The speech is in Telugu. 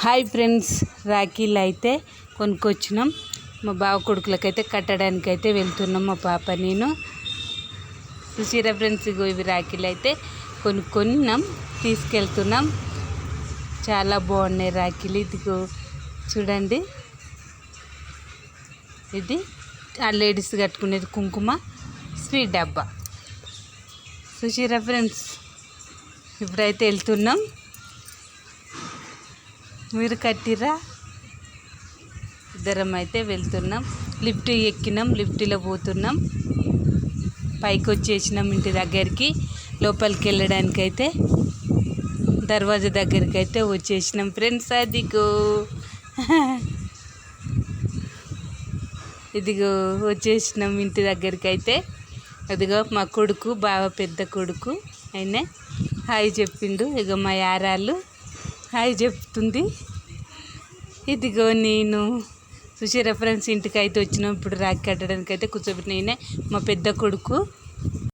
హాయ్ ఫ్రెండ్స్, రాఖీలు అయితే కొనుక్కొచ్చినాం. మా బావ కొడుకులకైతే కట్టడానికైతే వెళ్తున్నాం. మా పాప నేను చూసిరా ఫ్రెండ్స్, ఇగో ఇవి రాఖీలు అయితే కొనుక్కొన్నాం, తీసుకెళ్తున్నాం. చాలా బాగున్నాయి రాఖీలు. ఇదిగో చూడండి, ఇది ఆ లేడీస్ కట్టుకునేది కుంకుమ స్వీట్ డబ్బా. చూసిరా ఫ్రెండ్స్, ఇప్పుడైతే వెళ్తున్నాం. మీరు కట్టిరా? ఇద్దరం అయితే వెళ్తున్నాం. లిఫ్ట్ ఎక్కినాం, లిఫ్ట్లో పోతున్నాం. పైకి వచ్చేసినాం ఇంటి దగ్గరికి. లోపలికి వెళ్ళడానికైతే దర్వాజా దగ్గరికి అయితే వచ్చేసినాం ఫ్రెండ్స్. అదిగో ఇదిగో వచ్చేసినాం ఇంటి దగ్గరికి అయితే. అదిగో మా కొడుకు, బావ పెద్ద కొడుకు అయినా హాయ్ చెప్పిండు. ఇగో మా యారాలు హాయ్ చెప్తుంది. ఇదిగో నేను చూసి రెఫరెన్స్ ఇంటికి అయితే వచ్చినాం. ఇప్పుడు రాఖీ కట్టడానికి అయితే కూర్చోబెట్టిన మా పెద్ద కొడుకు.